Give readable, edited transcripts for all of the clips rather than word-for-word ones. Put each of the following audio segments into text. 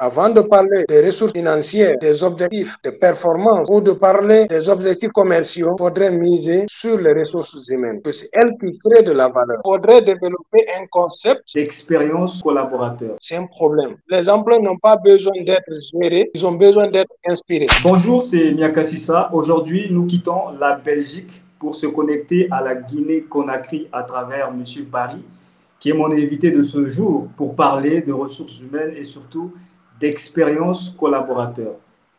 Avant de parler des ressources financières, des objectifs de performance ou de parler des objectifs commerciaux, il faudrait miser sur les ressources humaines. C'est elles qui créent de la valeur. Il faudrait développer un concept d'expérience collaborateur. C'est un problème. Les emplois n'ont pas besoin d'être gérés, ils ont besoin d'être inspirés. Bonjour, c'est Miaka Sissa. Aujourd'hui, nous quittons la Belgique pour se connecter à la Guinée-Conakry à travers M. Barry, qui est mon invité de ce jour pour parler de ressources humaines et surtout d'expérience collaborateur.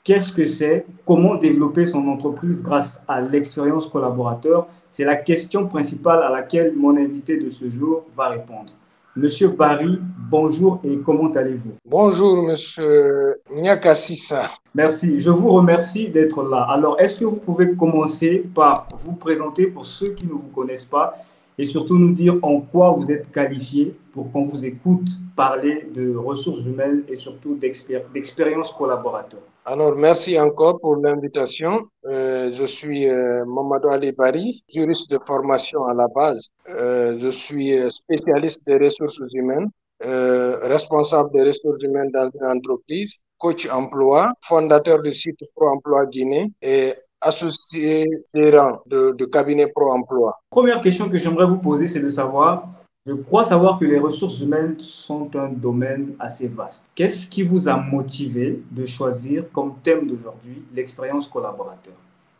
Qu'est-ce que c'est? Comment développer son entreprise grâce à l'expérience collaborateur? C'est la question principale à laquelle mon invité de ce jour va répondre. Monsieur Barry, bonjour et comment allez-vous? Bonjour, monsieur Miaka Sissa. Merci, je vous remercie d'être là. Alors, est-ce que vous pouvez commencer par vous présenter pour ceux qui ne vous connaissent pas et surtout nous dire en quoi vous êtes qualifié pour qu'on vous écoute parler de ressources humaines et surtout d'expérience collaborateur. Alors, merci encore pour l'invitation. Je suis Mamadou Ali Bari, juriste de formation à la base. Je suis spécialiste des ressources humaines, responsable des ressources humaines dans une entreprise, coach emploi, fondateur du site Pro Emploi Guinée et associé gérant de cabinet Pro Emploi. Première question que j'aimerais vous poser, c'est de savoir, je crois savoir que les ressources humaines sont un domaine assez vaste. Qu'est-ce qui vous a motivé de choisir comme thème d'aujourd'hui l'expérience collaborateur?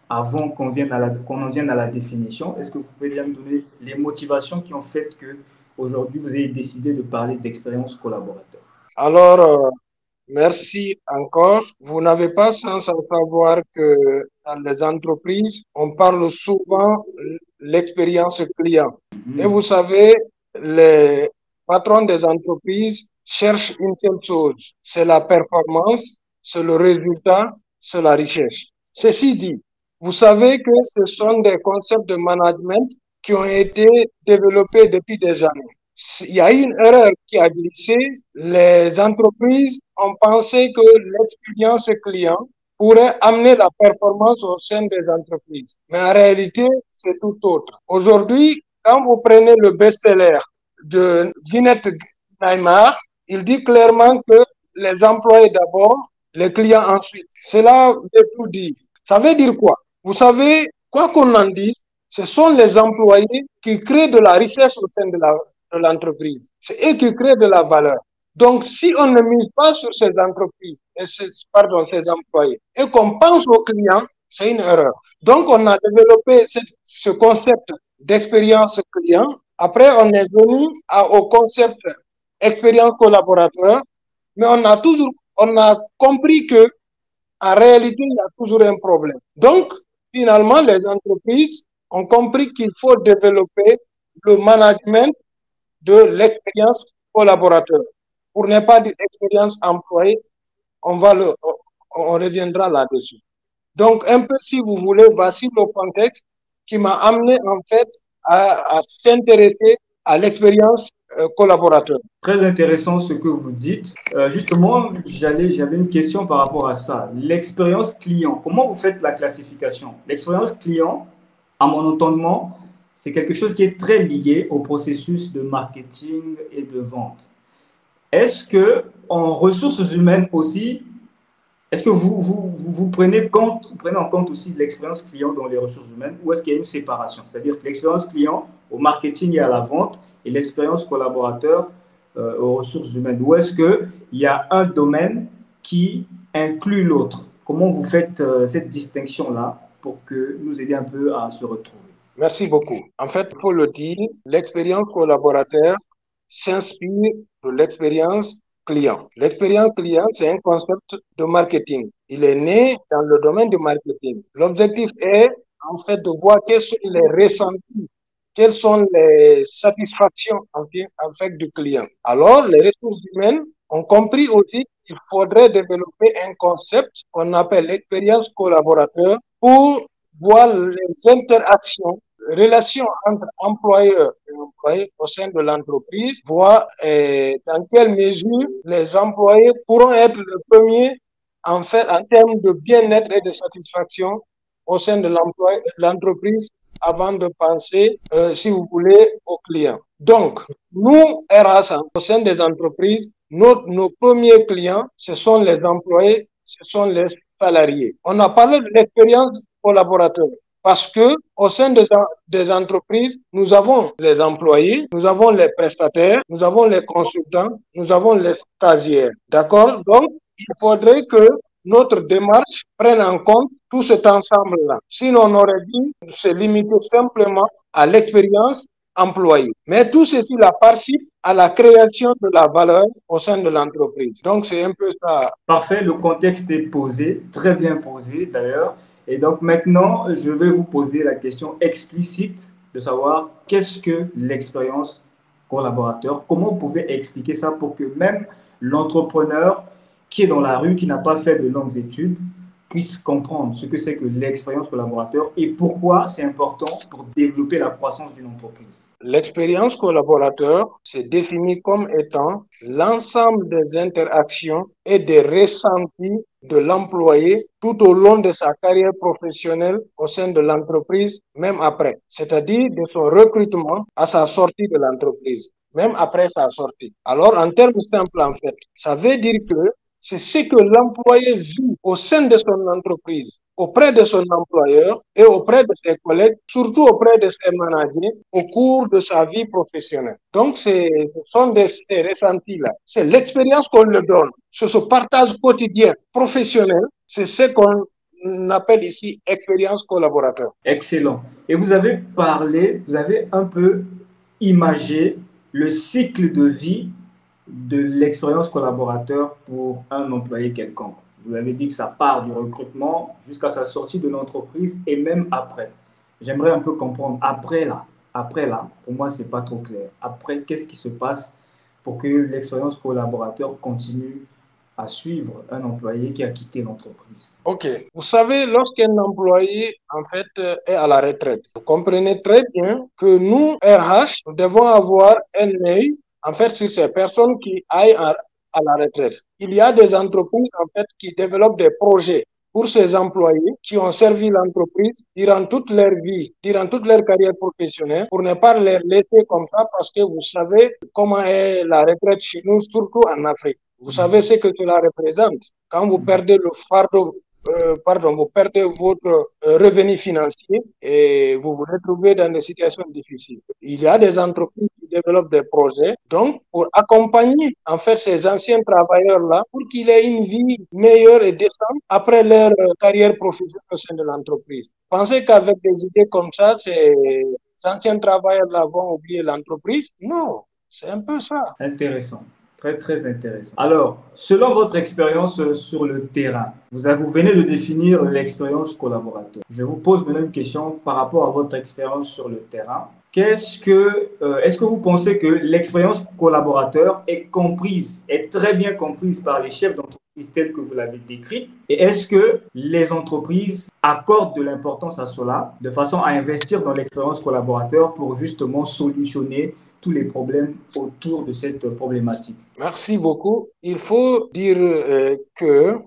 Avant qu'on en vienne à la définition, est-ce que vous pouvez bien me donner les motivations qui ont fait que aujourd'hui vous avez décidé de parler d'expérience collaborateur? Alors, merci encore. Vous n'avez pas sans savoir que dans les entreprises, on parle souvent l'expérience client. Et vous savez, les patrons des entreprises cherchent une seule chose, c'est la performance, c'est le résultat, c'est la richesse. Ceci dit, vous savez que ce sont des concepts de management qui ont été développés depuis des années. Il y a une erreur qui a glissé. Les entreprises ont pensé que l'expérience client pourrait amener la performance au sein des entreprises. Mais en réalité, c'est tout autre. Aujourd'hui, quand vous prenez le best-seller de Vinette Neymar, il dit clairement que les employés d'abord, les clients ensuite. Cela veut tout dire. Ça veut dire quoi? Vous savez, quoi qu'on en dise, ce sont les employés qui créent de la richesse au sein de l'entreprise. C'est eux qui créent de la valeur. Donc, si on ne mise pas sur ces entreprises, ces employés, et qu'on pense aux clients, c'est une erreur. Donc, on a développé ce concept d'expérience client. Après, on est venu au concept expérience collaborateur, mais on a compris que en réalité, il y a toujours un problème. Donc, finalement, les entreprises ont compris qu'il faut développer le management de l'expérience collaborateur. Pour ne pas dire expérience employée, on reviendra là-dessus. Donc, un peu, si vous voulez, voici le contexte qui m'a amené, en fait, à s'intéresser à l'expérience collaborateur. Très intéressant ce que vous dites. Justement, j'avais une question par rapport à ça. L'expérience client, comment vous faites la classification? L'expérience client, à mon entendement, c'est quelque chose qui est très lié au processus de marketing et de vente. Est-ce que en ressources humaines aussi, est-ce que vous prenez en compte aussi l'expérience client dans les ressources humaines ou est-ce qu'il y a une séparation? C'est-à-dire que l'expérience client au marketing et à la vente et l'expérience collaborateur aux ressources humaines. Ou est-ce qu'il y a un domaine qui inclut l'autre? Comment vous faites cette distinction-là pour que nous aider un peu à se retrouver? Merci beaucoup. En fait, il faut le dire, l'expérience collaborateur s'inspire de l'expérience client. L'expérience client, c'est un concept de marketing. Il est né dans le domaine du marketing. L'objectif est, en fait, de voir quels sont les ressentis, quelles sont les satisfactions en fait du client. Alors, les ressources humaines ont compris aussi qu'il faudrait développer un concept qu'on appelle l'expérience collaborateur pour voir les interactions, relations entre employeurs et employés au sein de l'entreprise, voir dans quelle mesure les employés pourront être le premier en fait en termes de bien-être et de satisfaction au sein de l'entreprise avant de penser, si vous voulez, aux clients. Donc, nous, RH, au sein des entreprises, nos premiers clients, ce sont les employés, ce sont les salariés. On a parlé de l'expérience collaborateur. Parce que au sein des entreprises, nous avons les employés, nous avons les prestataires, nous avons les consultants, nous avons les stagiaires. D'accord? Donc, il faudrait que notre démarche prenne en compte tout cet ensemble-là. Sinon, on aurait dû se limiter simplement à l'expérience employée. Mais tout ceci là participe à la création de la valeur au sein de l'entreprise. Donc, c'est un peu ça. Parfait, le contexte est posé, très bien posé d'ailleurs. Et donc maintenant, je vais vous poser la question explicite de savoir qu'est-ce que l'expérience collaborateur, comment vous pouvez expliquer ça pour que même l'entrepreneur qui est dans la rue, qui n'a pas fait de longues études, puisse comprendre ce que c'est que l'expérience collaborateur et pourquoi c'est important pour développer la croissance d'une entreprise. L'expérience collaborateur se définit comme étant l'ensemble des interactions et des ressentis de l'employé tout au long de sa carrière professionnelle au sein de l'entreprise, même après, c'est-à-dire de son recrutement à sa sortie de l'entreprise, même après sa sortie. Alors, en termes simples, en fait, ça veut dire que c'est ce que l'employé vit au sein de son entreprise, auprès de son employeur et auprès de ses collègues, surtout auprès de ses managers au cours de sa vie professionnelle. Donc, ce sont ces ressentis-là. C'est l'expérience qu'on leur donne. C'est ce partage quotidien professionnel. C'est ce qu'on appelle ici expérience collaborateur. Excellent. Et vous avez parlé, vous avez un peu imagé le cycle de vie de l'expérience collaborateur pour un employé quelconque. Vous avez dit que ça part du recrutement jusqu'à sa sortie de l'entreprise et même après. J'aimerais un peu comprendre après là, pour moi, c'est pas trop clair. Après, qu'est-ce qui se passe pour que l'expérience collaborateur continue à suivre un employé qui a quitté l'entreprise? Ok. Vous savez, lorsqu'un employé, en fait, est à la retraite, vous comprenez très bien que nous, RH, nous devons avoir un œil, en fait, sur ces personnes qui aillent à la retraite. Il y a des entreprises, en fait, qui développent des projets pour ces employés qui ont servi l'entreprise durant toute leur vie, durant toute leur carrière professionnelle, pour ne pas les laisser comme ça, parce que vous savez comment est la retraite chez nous, surtout en Afrique. Vous savez ce que cela représente. Quand vous perdez le fardeau, vous perdez votre revenu financier et vous vous retrouvez dans des situations difficiles. Il y a des entreprises qui développent des projets, donc pour accompagner en fait ces anciens travailleurs-là pour qu'ils aient une vie meilleure et décente après leur carrière professionnelle au sein de l'entreprise. Pensez qu'avec des idées comme ça, ces anciens travailleurs-là vont oublier l'entreprise? Non, c'est un peu ça. Intéressant. Très, très intéressant. Alors, selon votre expérience sur le terrain, vous venez de définir l'expérience collaborateur. Je vous pose maintenant une question par rapport à votre expérience sur le terrain. Est-ce que vous pensez que l'expérience collaborateur est comprise, est très bien comprise par les chefs d'entreprise tels que vous l'avez décrit? Et est-ce que les entreprises accordent de l'importance à cela de façon à investir dans l'expérience collaborateur pour justement solutionner tous les problèmes autour de cette problématique? Merci beaucoup. Il faut dire que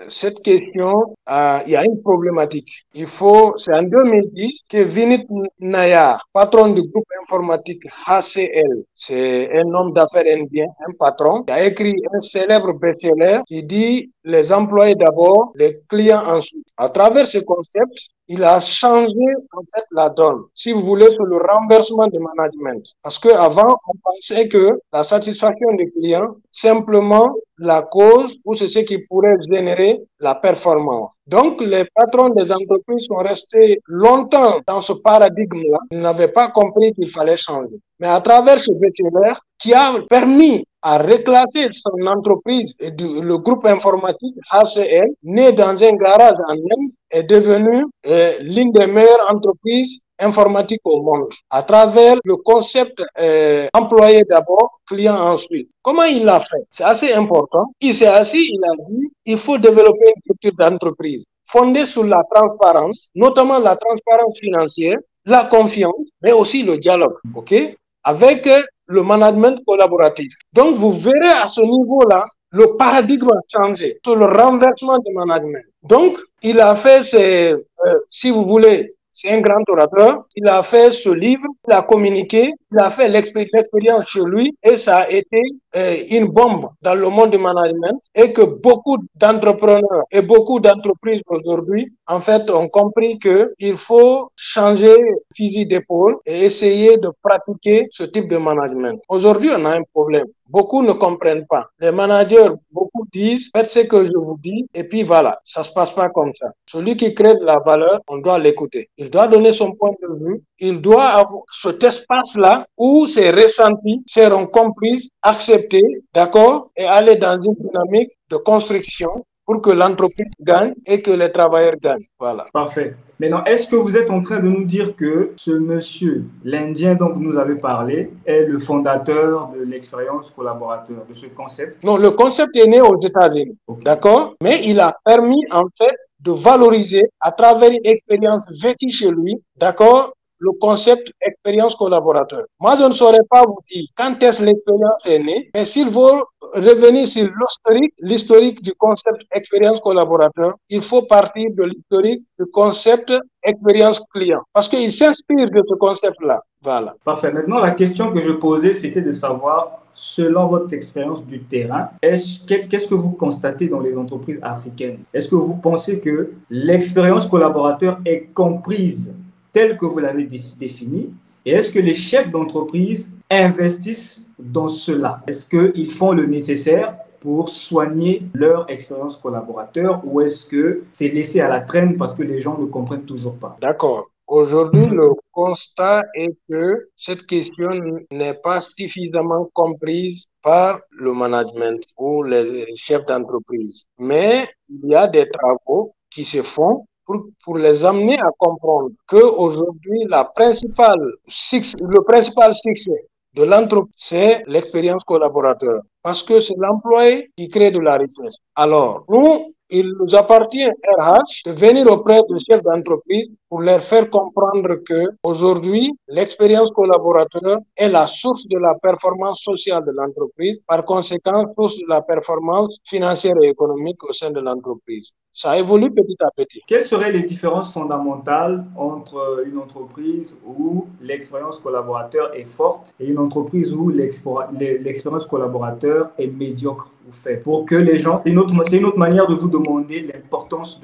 cette question, il y a une problématique. C'est en 2010 que Vinit Nayar, patron du groupe informatique HCL, c'est un homme d'affaires indien, un patron, qui a écrit un célèbre best-seller qui dit les employés d'abord, les clients ensuite. À travers ce concept, il a changé en fait la donne, si vous voulez, sur le renversement du management. Parce qu'avant, on pensait que la satisfaction des clients, simplement la cause ou c'est ce qui pourrait générer la performance. Donc, les patrons des entreprises sont restés longtemps dans ce paradigme-là. Ils n'avaient pas compris qu'il fallait changer. Mais à travers ce vétérinaire qui a permis à reclasser son entreprise et le groupe informatique HCL, né dans un garage en Inde, est devenu l'une des meilleures entreprises informatiques au monde, à travers le concept employé d'abord, client ensuite. Comment il l'a fait? C'est assez important. Il s'est assis, il a dit, il faut développer une culture d'entreprise fondée sur la transparence, notamment la transparence financière, la confiance, mais aussi le dialogue, ok? Avec le management collaboratif. Donc, vous verrez à ce niveau-là, le paradigme a changé sur le renversement du management. Donc, il a fait si vous voulez, c'est un grand orateur. Il a fait ce livre, il a communiqué, il a fait l'expérience chez lui et ça a été une bombe dans le monde du management et que beaucoup d'entrepreneurs et beaucoup d'entreprises aujourd'hui, en fait, ont compris qu'il faut changer fusil d'épaule et essayer de pratiquer ce type de management. Aujourd'hui, on a un problème. Beaucoup ne comprennent pas. Les managers, beaucoup disent, faites ce que je vous dis, et puis voilà, ça se passe pas comme ça. Celui qui crée de la valeur, on doit l'écouter. Il doit donner son point de vue. Il doit avoir cet espace-là où ses ressentis seront compris, acceptés, d'accord, et aller dans une dynamique de construction pour que l'entreprise gagne et que les travailleurs gagnent. Voilà. Parfait. Maintenant, est-ce que vous êtes en train de nous dire que ce monsieur, l'Indien dont vous nous avez parlé, est le fondateur de l'expérience collaborateur, de ce concept? Non, le concept est né aux États-Unis, okay. D'accord? Mais il a permis, en fait, de valoriser à travers une expérience vécue chez lui, d'accord, le concept expérience collaborateur. Moi, je ne saurais pas vous dire quand est-ce l'expérience est née, mais s'il faut revenir sur l'historique du concept expérience collaborateur, il faut partir de l'historique du concept expérience client, parce qu'il s'inspire de ce concept-là. Voilà. Parfait. Maintenant, la question que je posais, c'était de savoir, selon votre expérience du terrain, qu'est-ce que vous constatez dans les entreprises africaines? Est-ce que vous pensez que l'expérience collaborateur est comprise telle que vous l'avez définie? Et est-ce que les chefs d'entreprise investissent dans cela? Est-ce qu'ils font le nécessaire pour soigner leur expérience collaborateur ou est-ce que c'est laissé à la traîne parce que les gens ne comprennent toujours pas? D'accord. Aujourd'hui, le constat est que cette question n'est pas suffisamment comprise par le management ou les chefs d'entreprise. Mais il y a des travaux qui se font pour les amener à comprendre qu'aujourd'hui, le principal succès de l'entreprise, c'est l'expérience collaborateur. Parce que c'est l'employé qui crée de la richesse. Alors, il nous appartient, RH, de venir auprès des chefs d'entreprise pour leur faire comprendre qu'aujourd'hui, l'expérience collaborateur est la source de la performance sociale de l'entreprise, par conséquent, source de la performance financière et économique au sein de l'entreprise. Ça évolue petit à petit. Quelles seraient les différences fondamentales entre une entreprise où l'expérience collaborateur est forte et une entreprise où l'expérience collaborateur est médiocre ou faible? Pour que les gens, c'est une autre manière de vous demander l'importance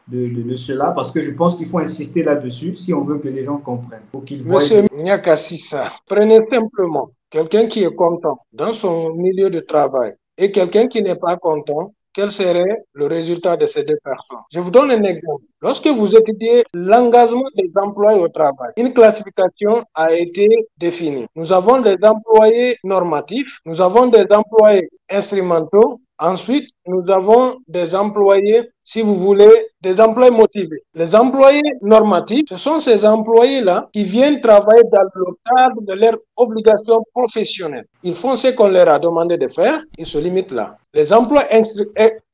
de cela, parce que je pense qu'il faut insister là-dessus si on veut que les gens comprennent. Monsieur Nyakassissa, prenez simplement quelqu'un qui est content dans son milieu de travail et quelqu'un qui n'est pas content. Quel serait le résultat de ces deux personnes? Je vous donne un exemple. Lorsque vous étudiez l'engagement des employés au travail, une classification a été définie. Nous avons des employés normatifs, nous avons des employés instrumentaux, ensuite nous avons des employés, si vous voulez, des employés motivés. Les employés normatifs, ce sont ces employés-là qui viennent travailler dans le cadre de leurs obligations professionnelles. Ils font ce qu'on leur a demandé de faire, ils se limitent là. Les emplois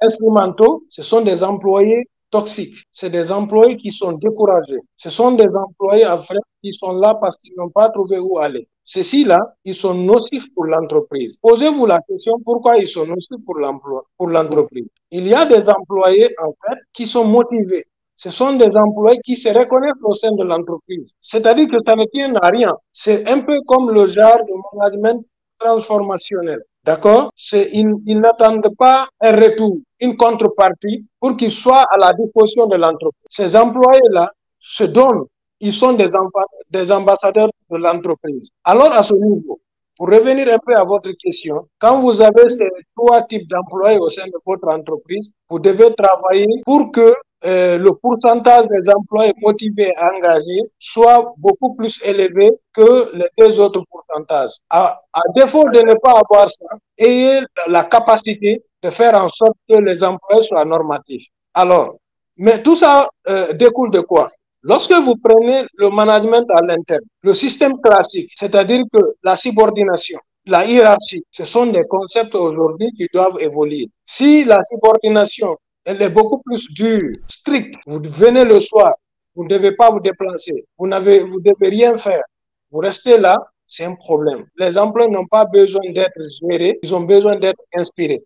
instrumentaux, ce sont des employés toxiques. C'est des employés qui sont découragés. Ce sont des employés en fait qui sont là parce qu'ils n'ont pas trouvé où aller. Ceux-ci-là, ils sont nocifs pour l'entreprise. Posez-vous la question pourquoi ils sont nocifs pour l'entreprise. Il y a des employés en fait qui sont motivés. Ce sont des employés qui se reconnaissent au sein de l'entreprise. C'est-à-dire que ça ne tient à rien. C'est un peu comme le genre de management transformationnel. D'accord? Ils n'attendent pas un retour, une contrepartie pour qu'ils soient à la disposition de l'entreprise. Ces employés-là se donnent. Ils sont des ambassadeurs de l'entreprise. Alors, à ce niveau, pour revenir un peu à votre question, quand vous avez ces trois types d'employés au sein de votre entreprise, vous devez travailler pour que le pourcentage des employés motivés et engagés soit beaucoup plus élevé que les deux autres pourcentages. À défaut de ne pas avoir ça, ayez la capacité de faire en sorte que les employés soient normatifs. Alors, mais tout ça découle de quoi? Lorsque vous prenez le management à l'interne, le système classique, c'est-à-dire que la subordination, la hiérarchie, ce sont des concepts aujourd'hui qui doivent évoluer. Si la subordination, elle est beaucoup plus dure, stricte, vous venez le soir, vous ne devez pas vous déplacer, vous devez rien faire, vous restez là, c'est un problème. Les emplois n'ont pas besoin d'être gérés, ils ont besoin d'être inspirés.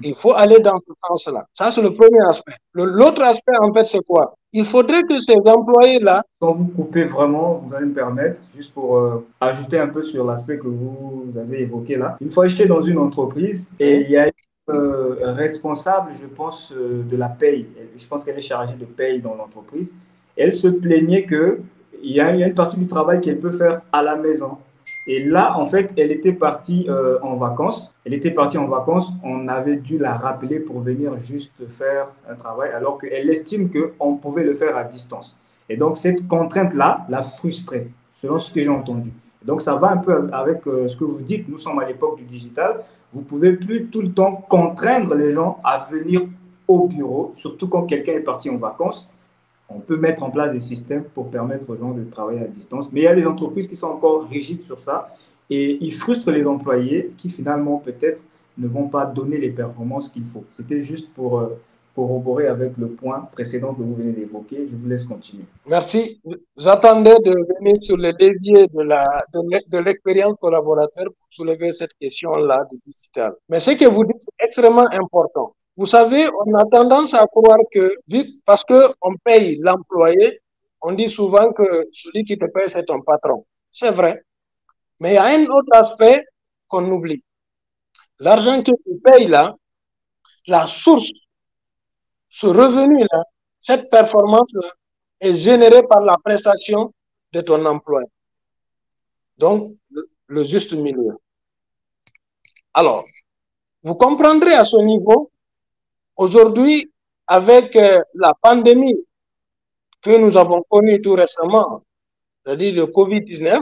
Il faut aller dans ce sens-là. Ça, c'est le premier aspect. L'autre aspect, en fait, c'est quoi? Il faudrait que ces employés-là... Quand vous coupez vraiment, vous allez me permettre, juste pour ajouter un peu sur l'aspect que vous avez évoqué là. Une fois, j'étais dans une entreprise et il y a une responsable, je pense, de la paye. Je pense qu'elle est chargée de paye dans l'entreprise. Elle se plaignait qu'il y a une partie du travail qu'elle peut faire à la maison. Et là, en fait, elle était partie en vacances. Elle était partie en vacances. On avait dû la rappeler pour venir juste faire un travail, alors qu'elle estime qu'on pouvait le faire à distance. Et donc, cette contrainte-là la frustrait, selon ce que j'ai entendu. Donc, ça va un peu avec ce que vous dites. Nous sommes à l'époque du digital. Vous ne pouvez plus tout le temps contraindre les gens à venir au bureau, surtout quand quelqu'un est parti en vacances. On peut mettre en place des systèmes pour permettre aux gens de travailler à distance. Mais il y a des entreprises qui sont encore rigides sur ça et ils frustrent les employés qui finalement peut-être ne vont pas donner les performances qu'il faut. C'était juste pour corroborer avec le point précédent que vous venez d'évoquer. Je vous laisse continuer. Merci. J'attendais de venir sur le levier de l'expérience collaborateur pour soulever cette question-là du digital. Mais ce que vous dites, c'est extrêmement important. Vous savez, on a tendance à croire que, parce qu'on paye l'employé, on dit souvent que celui qui te paye, c'est ton patron. C'est vrai. Mais il y a un autre aspect qu'on oublie. L'argent que tu payes là, la source, ce revenu-là, cette performance-là, est générée par la prestation de ton emploi. Donc, le juste milieu. Alors, vous comprendrez à ce niveau, aujourd'hui, avec la pandémie que nous avons connue tout récemment, c'est-à-dire le COVID-19,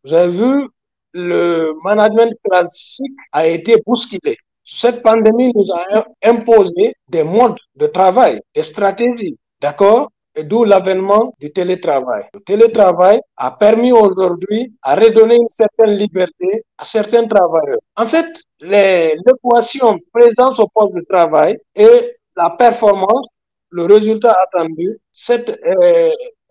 vous avez vu, le management classique a été bousculé. Cette pandémie nous a imposé des modes de travail, des stratégies, d'accord? Et d'où l'avènement du télétravail. Le télétravail a permis aujourd'hui à redonner une certaine liberté à certains travailleurs. En fait, l'équation présence au poste de travail et la performance, le résultat attendu, cette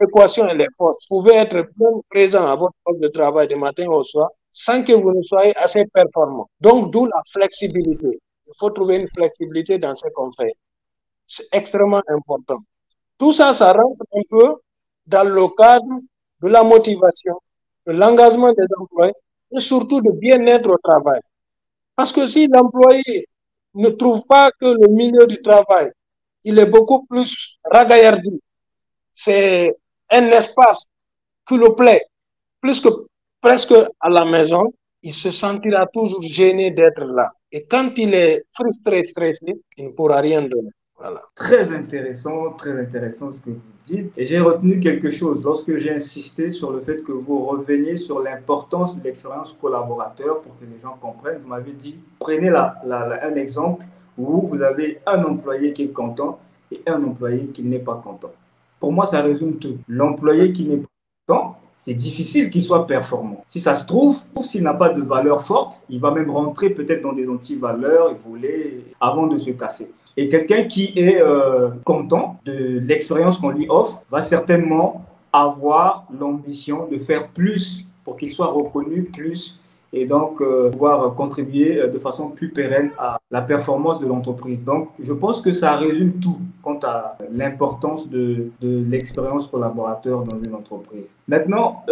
équation elle est fausse. Vous pouvez être présent à votre poste de travail du matin au soir sans que vous ne soyez assez performant. Donc, d'où la flexibilité. Il faut trouver une flexibilité dans ce qu'on fait. C'est extrêmement important. Tout ça, ça rentre un peu dans le cadre de la motivation, de l'engagement des employés et surtout de bien-être au travail. Parce que si l'employé ne trouve pas que le milieu du travail, il est beaucoup plus ragaillardi, c'est un espace qui le plaît, plus que presque à la maison, il se sentira toujours gêné d'être là. Et quand il est frustré, stressé, il ne pourra rien donner. Voilà. Très intéressant ce que vous dites. Et j'ai retenu quelque chose lorsque j'ai insisté sur le fait que vous reveniez sur l'importance de l'expérience collaborateur pour que les gens comprennent. Vous m'avez dit, prenez un exemple où vous avez un employé qui est content et un employé qui n'est pas content. Pour moi, ça résume tout. L'employé qui n'est pas content, c'est difficile qu'il soit performant. Si ça se trouve, s'il n'a pas de valeur forte, il va même rentrer peut-être dans des anti-valeurs et voler avant de se casser. Et quelqu'un qui est content de l'expérience qu'on lui offre va certainement avoir l'ambition de faire plus pour qu'il soit reconnu plus et donc pouvoir contribuer de façon plus pérenne à la performance de l'entreprise. Donc, je pense que ça résume tout quant à l'importance de l'expérience collaborateur dans une entreprise. Maintenant,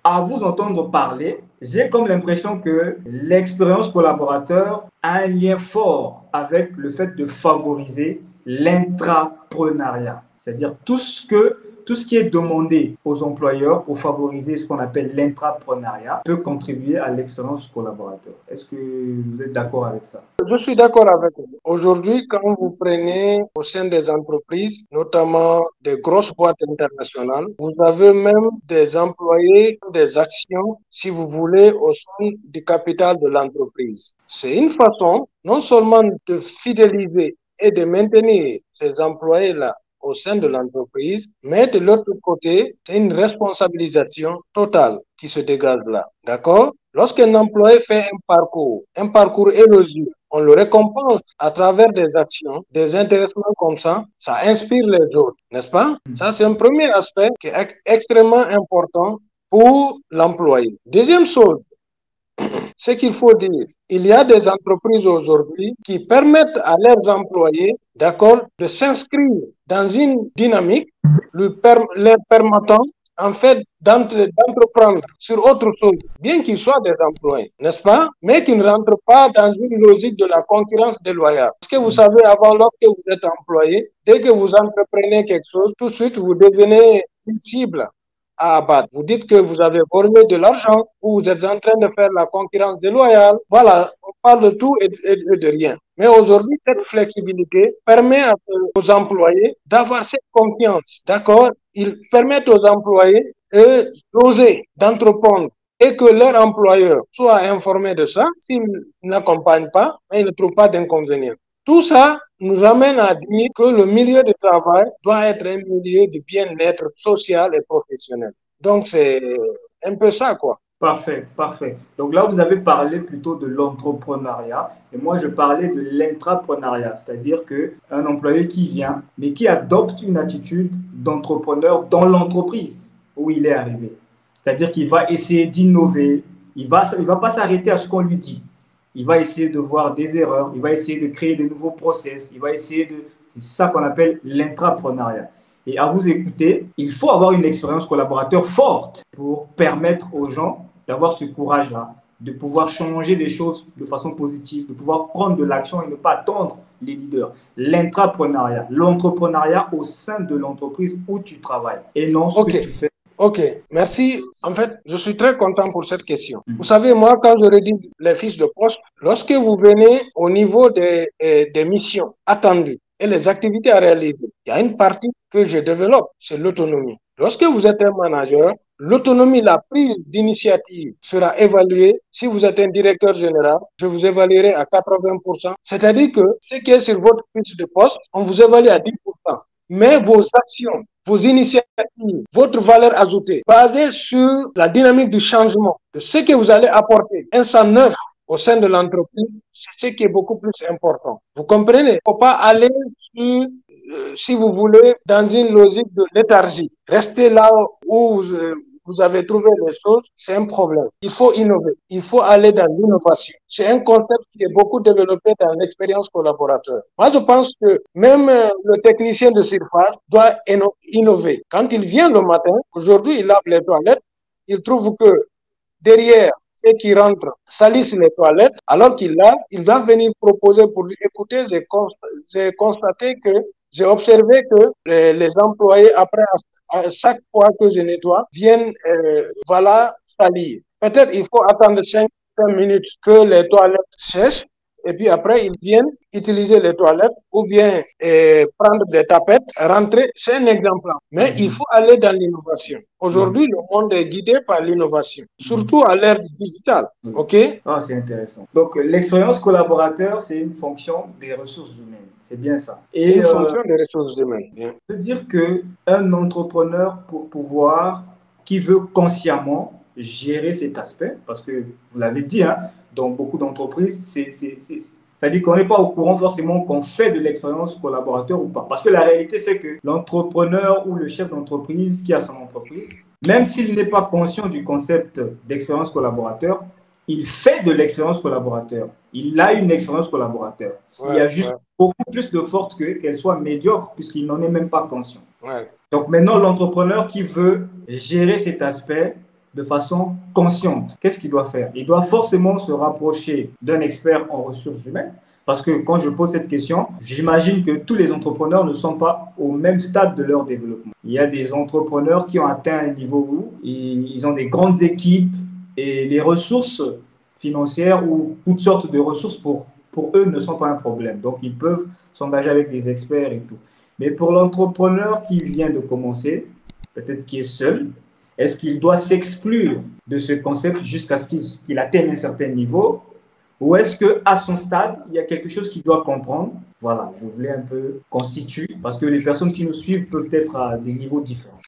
à vous entendre parler, j'ai comme l'impression que l'expérience collaborateur a un lien fort avec le fait de favoriser l'intrapreneuriat, c'est-à-dire tout ce qui est demandé aux employeurs pour favoriser ce qu'on appelle l'intrapreneuriat peut contribuer à l'expérience collaborateur. Est-ce que vous êtes d'accord avec ça? Je suis d'accord avec vous. Aujourd'hui, quand vous prenez au sein des entreprises, notamment des grosses boîtes internationales, vous avez même des employés, des actions, si vous voulez, au sein du capital de l'entreprise. C'est une façon non seulement de fidéliser et de maintenir ces employés-là au sein de l'entreprise, mais de l'autre côté, c'est une responsabilisation totale qui se dégage là. D'accord? Lorsqu'un employé fait un parcours élogieux, on le récompense à travers des actions, des intéressements comme ça inspire les autres, n'est-ce pas? Ça, c'est un premier aspect qui est extrêmement important pour l'employé. Deuxième chose, ce qu'il faut dire, il y a des entreprises aujourd'hui qui permettent à leurs employés, d'accord, de s'inscrire dans une dynamique leur permettant en fait d'entreprendre sur autre chose, bien qu'ils soient des employés, n'est-ce pas, mais qu'ils ne rentrent pas dans une logique de la concurrence déloyale. Parce que vous savez, avant, lorsque vous êtes employé, dès que vous entreprenez quelque chose, tout de suite, vous devenez une cible à abattre. Vous dites que vous avez volé de l'argent ou vous êtes en train de faire la concurrence déloyale. Voilà, on parle de tout et de rien. Mais aujourd'hui, cette flexibilité permet aux employés d'avoir cette confiance. D'accord? Ils permettent aux employés d'oser, d'entreprendre et que leur employeur soit informé de ça. S'ils n'accompagnent pas, ils ne trouvent pas d'inconvénient. Tout ça nous amène à dire que le milieu de travail doit être un milieu de bien-être social et professionnel. Donc, c'est un peu ça, quoi. Parfait, parfait. Donc là, vous avez parlé plutôt de l'entrepreneuriat et moi, je parlais de l'intrapreneuriat, c'est-à-dire qu'un employé qui vient, mais qui adopte une attitude d'entrepreneur dans l'entreprise où il est arrivé. C'est-à-dire qu'il va essayer d'innover, il va pas s'arrêter à ce qu'on lui dit. Il va essayer de voir des erreurs, il va essayer de créer de nouveaux process, il va essayer de... C'est ça qu'on appelle l'intrapreneuriat. Et à vous écouter, il faut avoir une expérience collaborateur forte pour permettre aux gens d'avoir ce courage-là, de pouvoir changer des choses de façon positive, de pouvoir prendre de l'action et ne pas attendre les leaders. L'intrapreneuriat, l'entrepreneuriat au sein de l'entreprise où tu travailles et non ce que tu fais. Ok, merci. En fait, je suis très content pour cette question. Vous savez, moi, quand je rédige les fiches de poste, lorsque vous venez au niveau des missions attendues et les activités à réaliser, il y a une partie que je développe, c'est l'autonomie. Lorsque vous êtes un manager, l'autonomie, la prise d'initiative sera évaluée. Si vous êtes un directeur général, je vous évaluerai à 80%. C'est-à-dire que ce qui est sur votre fiche de poste, on vous évalue à 10%. Mais vos actions, vos initiatives, votre valeur ajoutée, basée sur la dynamique du changement, de ce que vous allez apporter, un sang neuf au sein de l'entreprise, c'est ce qui est beaucoup plus important. Vous comprenez? Il ne faut pas aller sur, si vous voulez, dans une logique de léthargie. Restez là où vous avez trouvé les choses, c'est un problème. Il faut innover. Il faut aller dans l'innovation. C'est un concept qui est beaucoup développé dans l'expérience collaborateur. Moi, je pense que même le technicien de surface doit innover. Quand il vient le matin, aujourd'hui, il lave les toilettes, il trouve que derrière, ceux qui rentrent salissent les toilettes, alors qu'il lave, il va venir proposer pour lui écouter. J'ai constaté que j'ai observé que les employés, après, à chaque fois que je nettoie, viennent, salir. Peut-être il faut attendre 5 minutes que les toilettes sèchent et puis après, ils viennent utiliser les toilettes ou bien prendre des tapettes, rentrer. C'est un exemple. Mais il faut aller dans l'innovation. Aujourd'hui, le monde est guidé par l'innovation, surtout à l'ère digitale. OK? Ah, c'est intéressant. Donc, l'expérience collaborateur, c'est une fonction des ressources humaines. C'est bien ça. C'est une fonction des ressources humaines. Bien. Je veux dire qu'un entrepreneur, pour pouvoir, qui veut consciemment gérer cet aspect, parce que vous l'avez dit, hein, dans beaucoup d'entreprises, c'est-à-dire qu'on n'est pas au courant forcément qu'on fait de l'expérience collaborateur ou pas. Parce que la réalité, c'est que l'entrepreneur ou le chef d'entreprise qui a son entreprise, même s'il n'est pas conscient du concept d'expérience collaborateur, il fait de l'expérience collaborateur. Il a une expérience collaborateur. Il y a juste beaucoup plus de force qu'elle soit médiocre, puisqu'il n'en est même pas conscient. Donc maintenant, l'entrepreneur qui veut gérer cet aspect de façon consciente, qu'est-ce qu'il doit faire? Il doit forcément se rapprocher d'un expert en ressources humaines. Parce que quand je pose cette question, j'imagine que tous les entrepreneurs ne sont pas au même stade de leur développement. Il y a des entrepreneurs qui ont atteint un niveau où ils ont des grandes équipes et les ressources financières ou toutes sortes de ressources pour eux ne sont pas un problème. Donc, ils peuvent s'engager avec des experts et tout. Mais pour l'entrepreneur qui vient de commencer, peut-être qui est seul, est-ce qu'il doit s'exclure de ce concept jusqu'à ce qu'il atteigne un certain niveau? Ou est-ce qu'à son stade, il y a quelque chose qu'il doit comprendre? Voilà, je voulais un peu qu'on situe, parce que les personnes qui nous suivent peuvent être à des niveaux différents.